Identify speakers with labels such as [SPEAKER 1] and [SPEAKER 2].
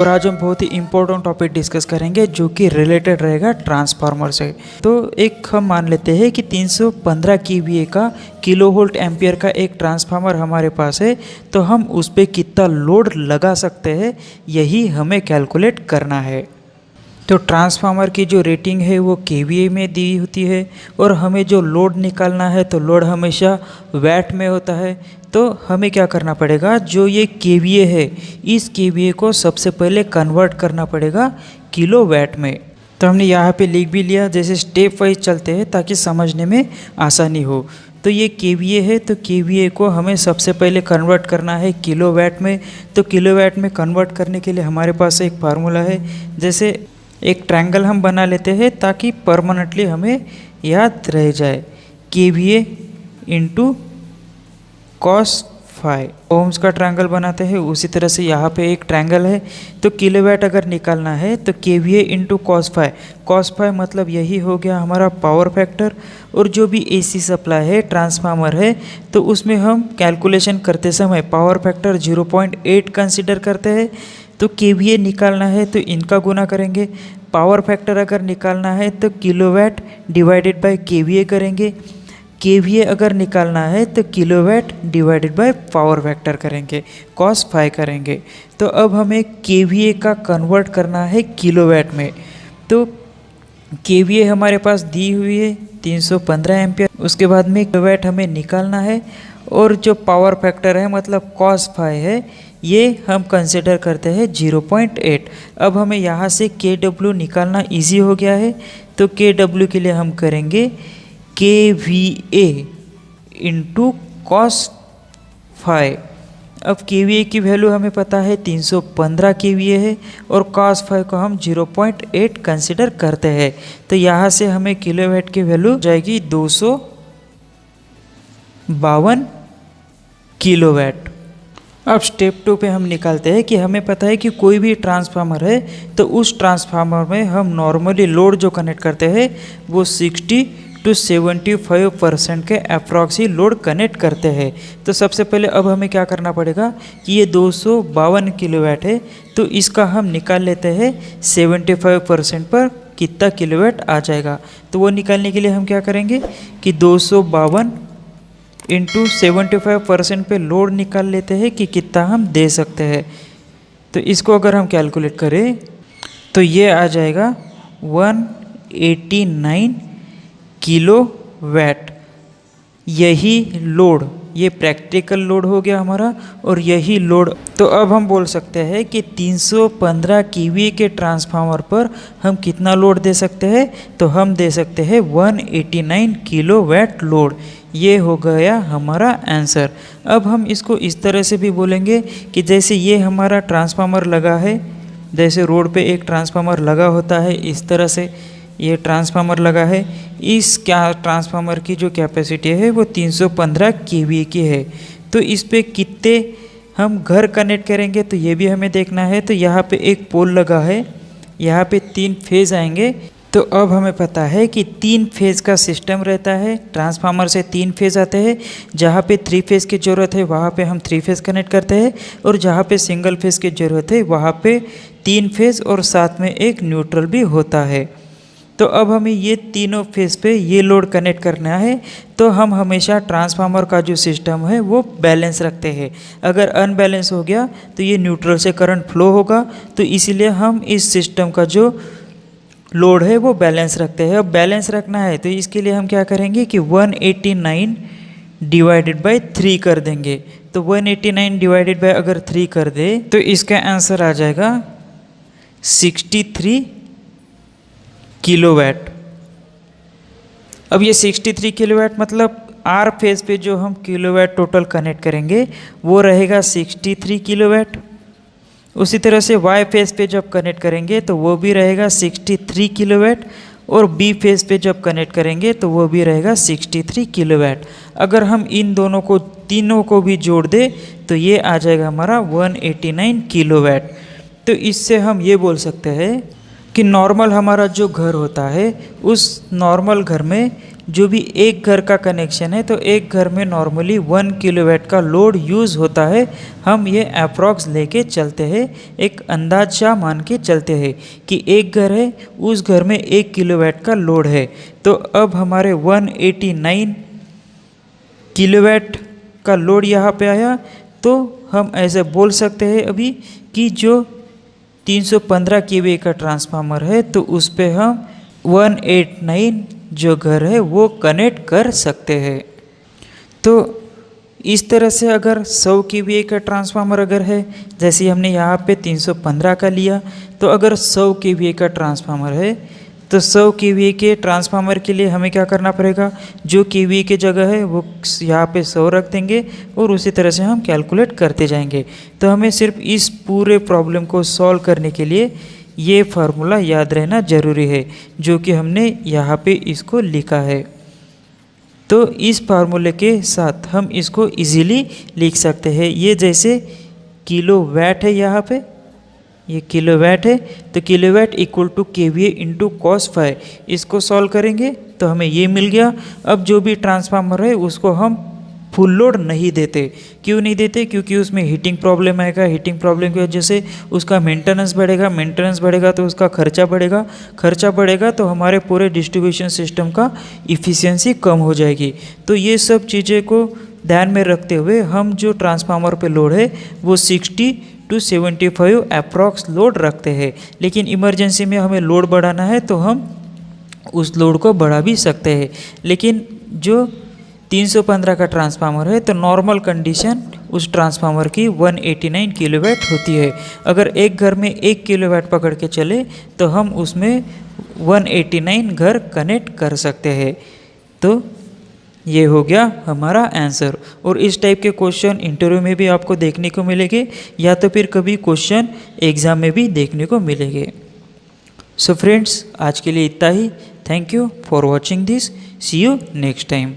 [SPEAKER 1] और आज हम बहुत ही इम्पोर्टेंट टॉपिक डिस्कस करेंगे जो कि रिलेटेड रहेगा ट्रांसफार्मर से। तो एक हम मान लेते हैं कि 315 केवीए का किलो वोल्ट एम्पियर का एक ट्रांसफार्मर हमारे पास है, तो हम उस पर कितना लोड लगा सकते हैं यही हमें कैलकुलेट करना है। तो ट्रांसफार्मर की जो रेटिंग है वो केवीए में दी होती है और हमें जो लोड निकालना है तो लोड हमेशा वैट में होता है। तो हमें क्या करना पड़ेगा, जो ये केवीए है इस केवीए को सबसे पहले कन्वर्ट करना पड़ेगा किलो वैट में। तो हमने यहाँ पे लिख भी लिया, जैसे स्टेप वाइज चलते हैं ताकि समझने में आसानी हो। तो ये केवीए है, तो केवीए को हमें सबसे पहले कन्वर्ट करना है किलो वैट में। तो किलो वैट में कन्वर्ट करने के लिए हमारे पास एक फार्मूला है, जैसे एक ट्रायंगल हम बना लेते हैं ताकि परमानेंटली हमें याद रह जाए। KVA into cos phi Ohm's का ट्रायंगल बनाते हैं, उसी तरह से यहाँ पे एक ट्रायंगल है। तो किलोवाट अगर निकालना है तो केवीए इंटू कॉस फाई मतलब यही हो गया हमारा पावर फैक्टर। और जो भी एसी सप्लाई है ट्रांसफार्मर है तो उसमें हम कैलकुलेशन करते समय पावर फैक्टर 0.8 कंसिडर करते हैं। तो केवीए निकालना है तो इनका गुना करेंगे, पावर फैक्टर अगर निकालना है तो किलोवाट डिवाइडेड बाय केवीए करेंगे, केवीए अगर निकालना है तो kilowatt divided by power factor करेंगे, कॉस फाई करेंगे। तो अब हमें केवीए का कन्वर्ट करना है किलोवाट में। तो केवीए हमारे पास दी हुई है 315 एम्पियर, उसके बाद में किलोवाट हमें निकालना है और जो पावर फैक्टर है मतलब कॉस फाई है ये हम कंसिडर करते हैं 0.8। अब हमें यहाँ से KW निकालना इजी हो गया है, तो KW के लिए हम करेंगे KVA इंटू कॉस फाई। अब KVA की वैल्यू हमें पता है 315 KVA है और कॉस फाई को हम 0.8 कंसिडर करते हैं। तो यहाँ से हमें किलोवाट की वैल्यू जाएगी 252 किलोवाट। अब स्टेप 2 पे हम निकालते हैं कि हमें पता है कि कोई भी ट्रांसफार्मर है तो उस ट्रांसफार्मर में हम नॉर्मली लोड जो कनेक्ट करते हैं वो 60 to 75% के अप्रॉक्स ही लोड कनेक्ट करते हैं। तो सबसे पहले अब हमें क्या करना पड़ेगा कि ये 252 किलोवाट है तो इसका हम निकाल लेते हैं 75% पर कितना किलोवाट आ जाएगा। तो वो निकालने के लिए हम क्या करेंगे कि 252 इंटू 75% पे लोड निकाल लेते हैं कि कितना हम दे सकते हैं। तो इसको अगर हम कैलकुलेट करें तो ये आ जाएगा 189 किलोवाट। यही लोड, ये प्रैक्टिकल लोड हो गया हमारा और यही लोड। तो अब हम बोल सकते हैं कि 315 केवीए के ट्रांसफार्मर पर हम कितना लोड दे सकते हैं, तो हम दे सकते हैं 189 किलोवाट लोड। ये हो गया हमारा आंसर। अब हम इसको इस तरह से भी बोलेंगे कि जैसे ये हमारा ट्रांसफार्मर लगा है, जैसे रोड पे एक ट्रांसफार्मर लगा होता है इस तरह से ये ट्रांसफार्मर लगा है, इस ट्रांसफार्मर की जो कैपेसिटी है वो 315 केवीए की है। तो इस पे कितने हम घर कनेक्ट करेंगे तो ये भी हमें देखना है। तो यहाँ पे एक पोल लगा है, यहाँ पे 3 फेज आएंगे। तो अब हमें पता है कि 3 फेज का सिस्टम रहता है, ट्रांसफार्मर से 3 फेज आते हैं। जहाँ पे 3 फेज की ज़रूरत है वहाँ पे हम 3 फेज कनेक्ट करते हैं और जहाँ पे सिंगल फेज की ज़रूरत है वहाँ पे 3 फेज और साथ में एक न्यूट्रल भी होता है। तो अब हमें ये तीनों फेज पे ये लोड कनेक्ट करना है। तो हम हमेशा ट्रांसफार्मर का जो सिस्टम है वो बैलेंस रखते हैं। अगर अनबैलेंस हो गया तो ये न्यूट्रल से करंट फ्लो होगा, तो इसीलिए हम इस सिस्टम का जो लोड है वो बैलेंस रखते हैं। अब बैलेंस रखना है तो इसके लिए हम क्या करेंगे कि 189 डिवाइडेड बाय 3 कर देंगे। तो 189 डिवाइडेड बाय अगर 3 कर दे तो इसका आंसर आ जाएगा 63 किलोवाट। अब ये 63 किलोवाट मतलब आर फेज पे जो हम किलोवाट टोटल कनेक्ट करेंगे वो रहेगा 63 किलोवाट। उसी तरह से वाई फेज पे जब कनेक्ट करेंगे तो वो भी रहेगा 63 किलोवाट और बी फेज पे जब कनेक्ट करेंगे तो वो भी रहेगा 63 किलोवाट। अगर हम इन दोनों को तीनों को भी जोड़ दें तो ये आ जाएगा हमारा 189 किलोवाट। तो इससे हम ये बोल सकते हैं कि नॉर्मल हमारा जो घर होता है उस नॉर्मल घर में जो भी एक घर का कनेक्शन है तो एक घर में नॉर्मली 1 किलोवाट का लोड यूज़ होता है। हम ये अप्रॉक्स लेके चलते हैं, एक अंदाजा मान के चलते हैं कि एक घर है उस घर में 1 किलोवाट का लोड है। तो अब हमारे 189 किलोवाट का लोड यहाँ पे आया, तो हम ऐसे बोल सकते हैं अभी कि जो 315 kVA का ट्रांसफार्मर है तो उस पे हम 189 जो घर है वो कनेक्ट कर सकते हैं। तो इस तरह से अगर 100 kVA का ट्रांसफार्मर अगर है, जैसे हमने यहाँ पे 315 का लिया, तो अगर 100 kVA का ट्रांसफार्मर है तो 100 kVA के ट्रांसफार्मर के लिए हमें क्या करना पड़ेगा, जो kVA की जगह है वो यहाँ पे 100 रख देंगे और उसी तरह से हम कैलकुलेट करते जाएंगे। तो हमें सिर्फ इस पूरे प्रॉब्लम को सॉल्व करने के लिए ये फार्मूला याद रहना ज़रूरी है, जो कि हमने यहाँ पे इसको लिखा है। तो इस फार्मूले के साथ हम इसको इजीली लिख सकते हैं। ये जैसे किलोवाट है, यहाँ पे ये किलोवाट है, तो kilowatt equal to KVA into cos phi, इसको सॉल्व करेंगे तो हमें ये मिल गया। अब जो भी ट्रांसफार्मर है उसको हम फुल लोड नहीं देते। क्यों नहीं देते? क्योंकि उसमें हीटिंग प्रॉब्लम आएगा, हीटिंग प्रॉब्लम की वजह से उसका मेंटेनेंस बढ़ेगा, मेंटेनेंस बढ़ेगा तो उसका खर्चा बढ़ेगा, खर्चा बढ़ेगा तो हमारे पूरे डिस्ट्रीब्यूशन सिस्टम का इफ़िशियंसी कम हो जाएगी। तो ये सब चीज़ें को ध्यान में रखते हुए हम जो ट्रांसफार्मर पे लोड है वो 60 to 75 अप्रॉक्स लोड रखते हैं। लेकिन इमरजेंसी में हमें लोड बढ़ाना है तो हम उस लोड को बढ़ा भी सकते हैं। लेकिन जो 315 का ट्रांसफार्मर है तो नॉर्मल कंडीशन उस ट्रांसफार्मर की 189 किलोवाट होती है। अगर एक घर में 1 किलोवाट पकड़ के चले तो हम उसमें 189 घर कनेक्ट कर सकते हैं। तो ये हो गया हमारा आंसर। और इस टाइप के क्वेश्चन इंटरव्यू में भी आपको देखने को मिलेंगे या तो फिर कभी क्वेश्चन एग्ज़ाम में भी देखने को मिलेंगे। सो फ्रेंड्स, आज के लिए इतना ही। Thank you for watching this. See you next time.